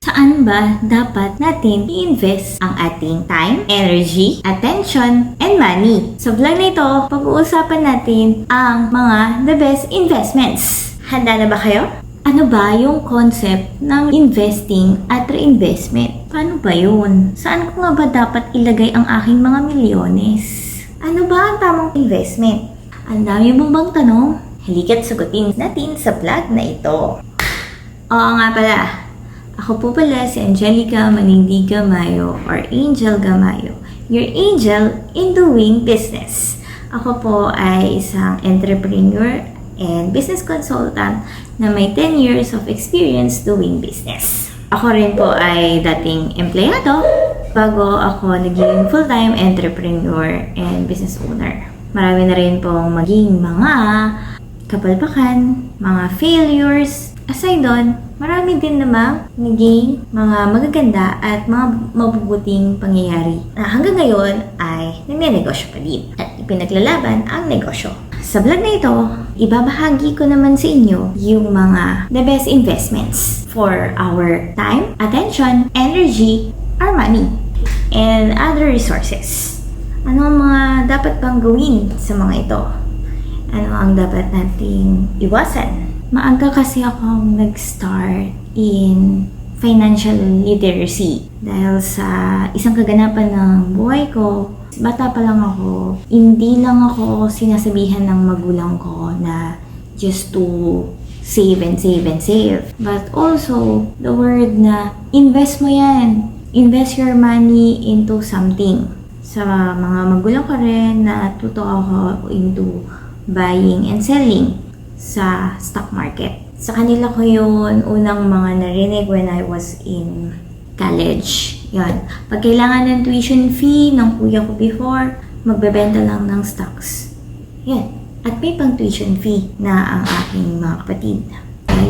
Saan ba dapat natin i-invest ang ating time, energy, attention, and money? Sa vlog na ito, pag-uusapan natin ang mga the best investments. Handa na ba kayo? Ano ba yung concept ng investing at reinvestment? Paano ba yun? Saan ko nga ba dapat ilagay ang aking mga milyones? Ano ba ang tamang investment? Ang dami mong bang tanong? Halika't sagutin natin sa vlog na ito. Oo nga pala. Ako po pala si Angelica Manindi Gamayo or Angel Gamayo, your angel in doing business. Ako po ay isang entrepreneur and business consultant na may 10 years of experience doing business. Ako rin po ay dating empleyado bago ako naging full-time entrepreneur and business owner. Marami na rin pong maging mga kapalpakan, mga failures. Aside doon, marami din namang naging mga magaganda at mga mabubuting pangyayari na hanggang ngayon ay nagnenegosyo pa din at ipinaglalaban ang negosyo. Sa vlog na ito, ibabahagi ko naman sa inyo yung mga the best investments for our time, attention, energy, our money, and other resources. Ano ang mga dapat pang gawin sa mga ito? Ano ang dapat nating iwasan? Maaga kasi akong nag-start in financial literacy dahil sa isang kaganapan ng buhay ko. Bata pa lang ako, hindi lang ako sinasabihan ng magulang ko na just to save and save and save. But also, the word na invest mo yan. Invest your money into something. Sa mga magulang ko rin, natuto ako into buying and selling sa stock market. Sa kanila ko yun unang mga narinig when I was in college. Yan. Pag kailangan ng tuition fee ng kuya ko before, magbebenta lang ng stocks. Yan. At may pang tuition fee na ang aking mga kapatid.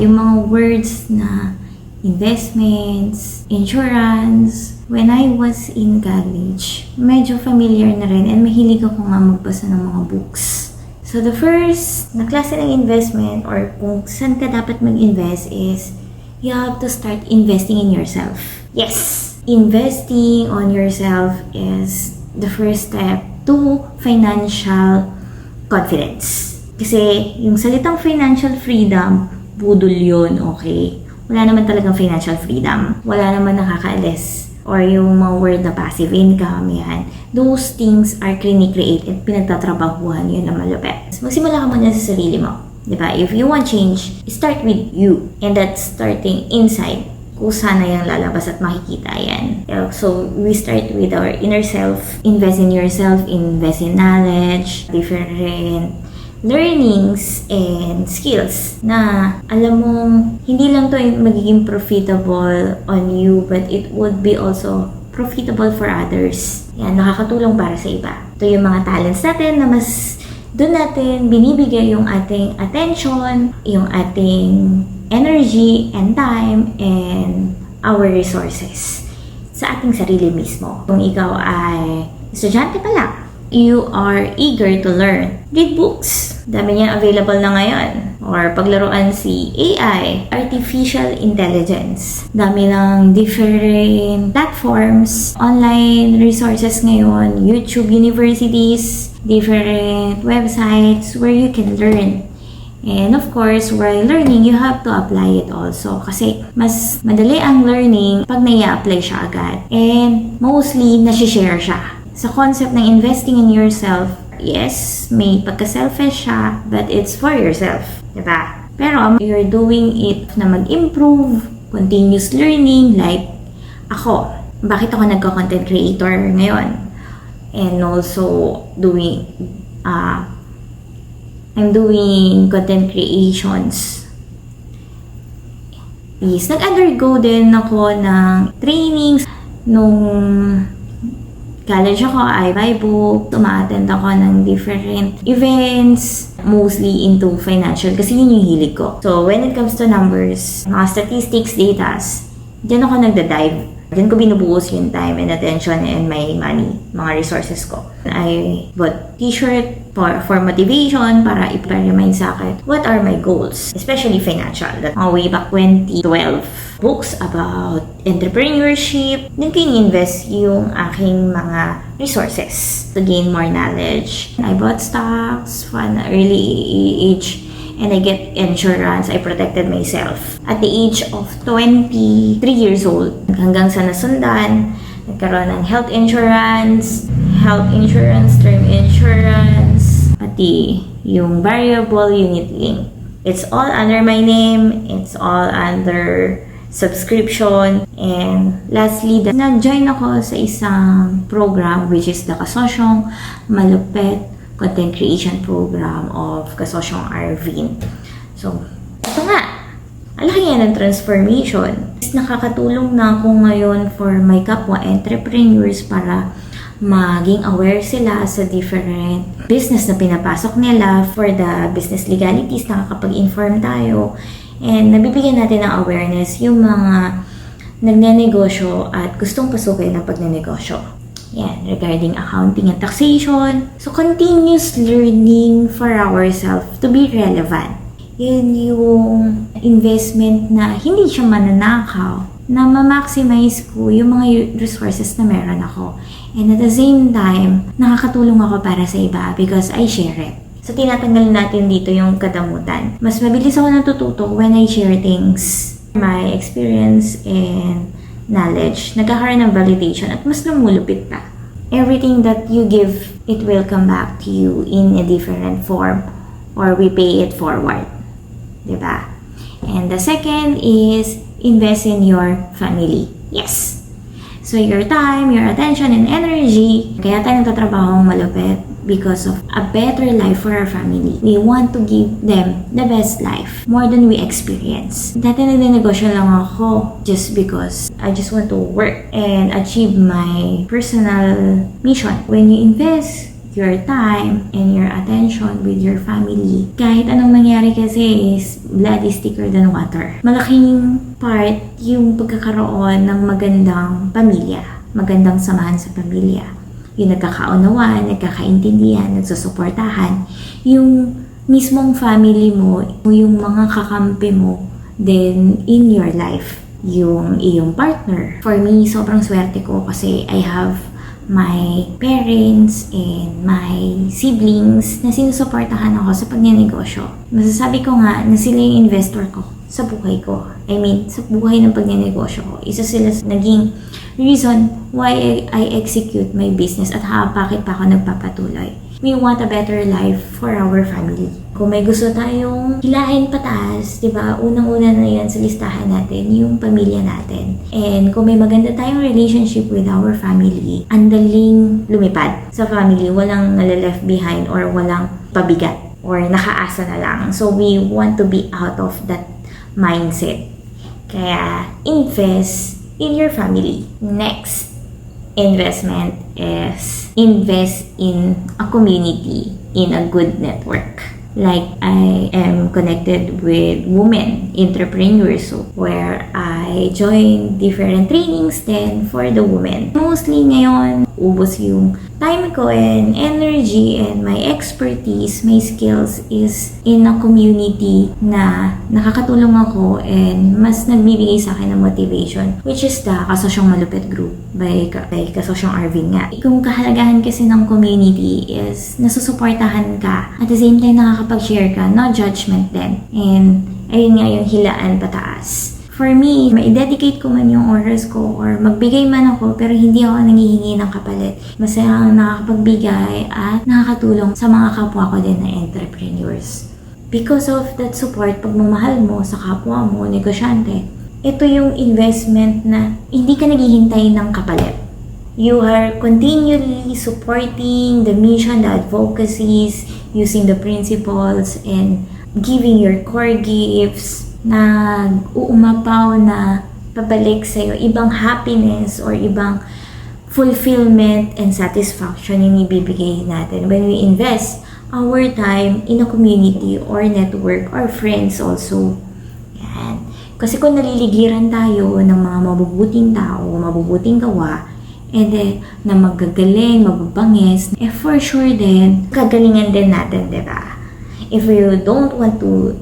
Yung mga words na investments, insurance, when I was in college, medyo familiar na rin and mahilig ako nga magbasa ng mga books. So the first na klase ng investment or kung saan ka dapat mag-invest is you have to start investing in yourself. Yes! Investing on yourself is the first step to financial confidence. Kasi yung salitang financial freedom, budol yun, okay? Wala naman talagang financial freedom. Wala naman nakakaalis. Or yung mga word na passive income, yan. Those things are created, pinagtatrabahuhan yun na malupit. Magsimula ka muna sa sarili mo. Diba? If you want change, start with you. And that's starting inside. Kung sana yung lalabas at makikita yan. So, we start with our inner self. Invest in yourself, invest in knowledge, different learnings and skills na alam mong hindi lang to magiging profitable on you but it would be also profitable for others. Yan, nakakatulong para sa iba. Ito yung mga talents natin na mas doon natin binibigay yung ating attention, yung ating energy and time and our resources sa ating sarili mismo. Kung ikaw ay estudyante pa lang, you are eager to learn, read books. Dami niyan available na ngayon. Or paglaruan si AI, Artificial Intelligence. Dami ng different platforms, online resources ngayon, YouTube universities, different websites where you can learn. And of course, while learning, you have to apply it also. Kasi mas madali ang learning pag nai-apply siya agad. And mostly, nasi-share siya. Sa concept ng investing in yourself, yes, may pagka-selfish siya, but it's for yourself. Diba? Pero you're doing it na mag-improve, continuous learning, like ako. Bakit ako nagka-content creator ngayon? And also doing, I'm doing content creations. Nag-undergo din ako ng trainings nung college ako, I buy book, uma-attend ako ng different events, mostly into financial kasi yun yung hilig ko. So, when it comes to numbers, mga statistics, datas, dyan ako nagda-dive. Dyan ko binubuhos yung time and attention and my money, mga resources ko. I bought t-shirt for motivation para ipa-remind sa akin what are my goals, especially financial. That way back 2012. Books about entrepreneurship. Doon ko invest yung aking mga resources to gain more knowledge. I bought stocks from an early age and I get insurance. I protected myself. At the age of 23 years old, hanggang sa nasundan, nagkaroon ng health insurance, term insurance, pati yung variable unit link. It's all under my name. It's all under subscription. And lastly, nag-join ako sa isang program which is the Kasosyong Malupet Content Creation Program of Kasosyong Arvin. So, ito nga. Alaki yan ng transformation. Nakakatulong na ako ngayon for my kapwa entrepreneurs para maging aware sila sa different business na pinapasok nila. For the business legalities, nakakapag-inform tayo. And nabibigyan natin ng awareness yung mga nagnenegosyo at gustong pasukin ng pagnenegosyo. Yan, regarding accounting and taxation. So, continuous learning for ourselves to be relevant. Yun yung investment na hindi siya mananakaw, na ma-maximize ko yung mga resources na meron ako. And at the same time, nakakatulong ako para sa iba because I share it. So, tinatanggal natin dito yung kadamutan. Mas mabilis ako natututo when I share things. My experience and knowledge, nagkakaroon ng validation at mas lumulupit pa. Everything that you give, it will come back to you in a different form or we pay it forward. Diba? And the second is invest in your family. Yes. So, your time, your attention, and energy, kaya tayo nagtatrabaho malupit because of a better life for our family. We want to give them the best life more than we experience. Dati nagdenegosyo lang ako just because I just want to work and achieve my personal mission. When you invest your time and your attention with your family, kahit anong mangyari kasi is blood is thicker than water. Malaking part yung pagkakaroon ng magandang pamilya, magandang samahan sa pamilya. Yung nagkakaunawaan, nagkakaintindihan, nagsusuportahan, yung mismong family mo, yung mga kakampi mo, then in your life, yung iyong partner. For me, sobrang swerte ko kasi I have my parents and my siblings na sinusuportahan ako sa pagnenegosyo. Masasabi ko nga na sila yung investor ko sa buhay ko. I mean, sa buhay ng pagnenegosyo ko. Isa sila naging reason why I execute my business at bakit pa ako nagpapatuloy. We want a better life for our family. Kung may gusto tayong hilahin pataas, di ba? Unang-una na yan sa listahan natin, yung pamilya natin. And kung may maganda tayong relationship with our family, andaling lumipad sa family, walang nalileft behind or walang pabigat or nakaasa na lang. So we want to be out of that mindset. Kaya invest in your family. Next investment is invest in a community, in a good network. Like I am connected with women entrepreneurs where I join different trainings then for the women. Mostly ngayon, ubos yung time ko and energy and my expertise, my skills is in a community na nakakatulong ako and mas nagbibigay sa akin ng motivation, which is the Kasosyong Malupet Group by Kasosyong Arvin nga. Kung kahalagahan kasi ng community is nasusuportahan ka, at the same time nakakapag-share ka, no judgment din. And ayun nga yung hilaan pataas. For me, ma-dedicate ko man yung oras ko or magbigay man ako pero hindi ako nanghihingi ng kapalit. Masaya nakakapagbigay at nakakatulong sa mga kapwa ko din na entrepreneurs. Because of that support, pagmamahal mo sa kapwa mo, negosyante, ito yung investment na hindi ka naghihintay ng kapalit. You are continually supporting the mission, the advocacies, using the principles, and giving your core gifts na uumapaw na pabalik sa'yo, ibang happiness or ibang fulfillment and satisfaction yung ibibigay natin when we invest our time in a community or network or friends also. Yan. Kasi kung naliligiran tayo ng mga mabubuting tao, mabubuting gawa, and then na magagaling, mababangis, for sure din, kagalingan din natin, diba? If we don't want to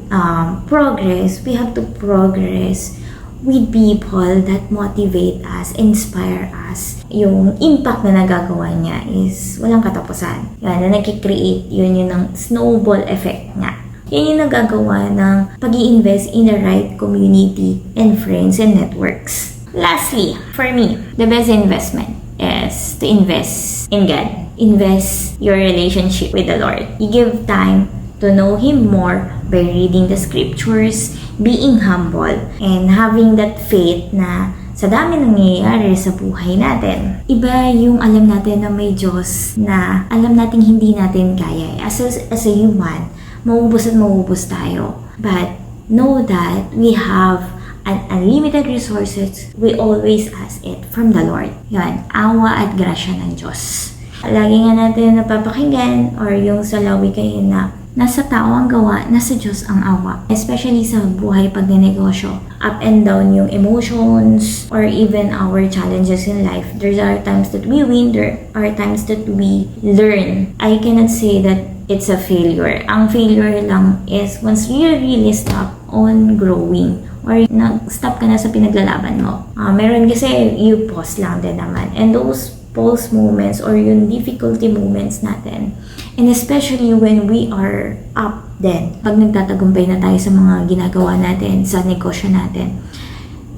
progress, we have to progress with people that motivate us, inspire us. Yung impact na nagagawa niya is walang katapusan. Yan, na nag-create, yun yung snowball effect nga. Yan yung nagagawa ng pag-i-invest in the right community and friends and networks. Lastly, for me, the best investment is to invest in God. Invest your relationship with the Lord. You give time to know Him more by reading the scriptures, being humble, and having that faith na sa dami nangyayari sa buhay natin. Iba yung alam natin na may Diyos na alam nating hindi natin kaya. As a human, maubos at maubos tayo. But know that we have an unlimited resources. We always ask it from the Lord. Yan, awa at grasya ng Diyos. Lagi nga natin napapakinggan or yung sa lawikain na nasa tao ang gawa, nasa Diyos ang awa. Especially sa buhay pag negosyo. Up and down yung emotions or even our challenges in life. There are times that we win, there are times that we learn. I cannot say that it's a failure. Ang failure lang is once you really stop on growing or nag-stop ka na sa pinaglalaban mo. Meron kasi you pause lang din naman. And those pause moments or yung difficulty moments natin, and especially when we are up then, pag nagtatagumpay na tayo sa mga ginagawa natin, sa negosyo natin,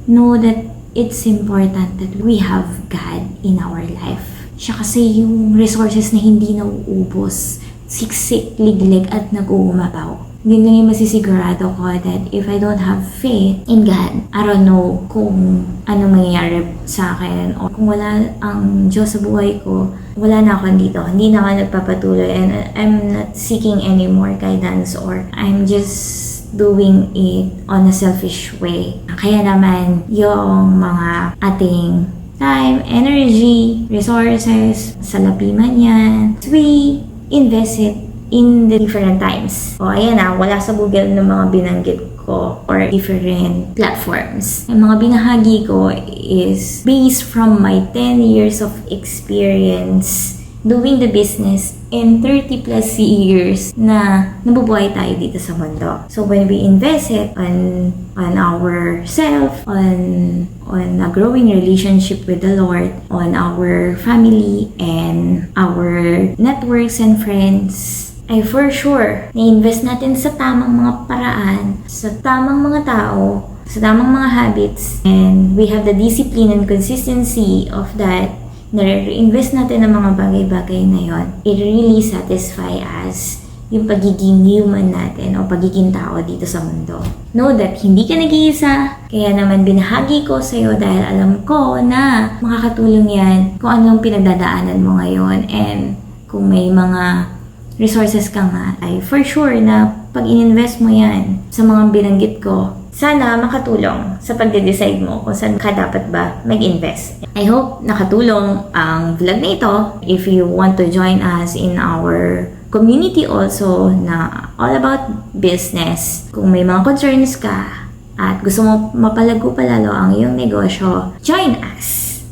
know that it's important that we have God in our life. Siya kasi yung resources na hindi nauubos, siksik, liglig at nag-uumapaw. Yun lang yung masisigurado ko that if I don't have faith in God, I don't know kung ano mangyayari sa akin. O kung wala ang Diyos sa buhay ko, wala na ako dito. Hindi na ako nagpapatuloy and I'm not seeking any more guidance or I'm just doing it on a selfish way. Kaya naman yung mga ating time, energy, resources, salapi man yan, we invest it in the different times. O ayan na, wala sa Google ng mga binanggit ko or different platforms. Yung mga binahagi ko is based from my 10 years of experience doing the business in 30 plus years na nabubuhay tayo dito sa mundo. So when we invest it on ourselves, on a growing relationship with the Lord, on our family and our networks and friends, ay for sure, na-invest natin sa tamang mga paraan, sa tamang mga tao, sa tamang mga habits, and we have the discipline and consistency of that, na-reinvest natin ng mga bagay-bagay na yon, it really satisfy us yung pagiging human natin o pagiging tao dito sa mundo. Know that hindi ka nag-iisa, kaya naman binahagi ko sa iyo dahil alam ko na makakatulong yan kung anong pinagdadaanan mo ngayon, and kung may mga resources ka nga, ay for sure na pag in-invest mo yan sa mga binanggit ko, sana makatulong sa pagde-decide mo kung saan ka dapat ba mag-invest. I hope nakatulong ang vlog na ito. If you want to join us in our community also na all about business, kung may mga concerns ka at gusto mo mapalago palalo ang iyong negosyo, join us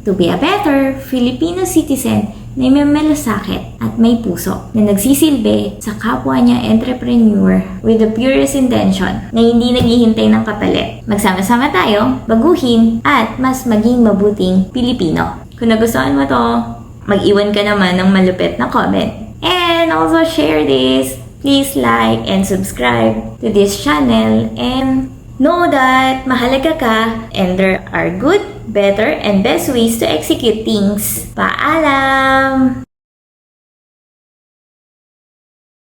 to be a better Filipino citizen na may malasakit at may puso na nagsisilbi sa kapwa niya entrepreneur with the purest intention na hindi naghihintay ng kapalit. Magsama-sama tayo, baguhin at mas maging mabuting Pilipino. Kung nagustuhan mo to, mag-iwan ka naman ng malupit na comment. And also share this. Please like and subscribe to this channel and know that mahalaga ka and there are good, better, and best ways to execute things. Paalam!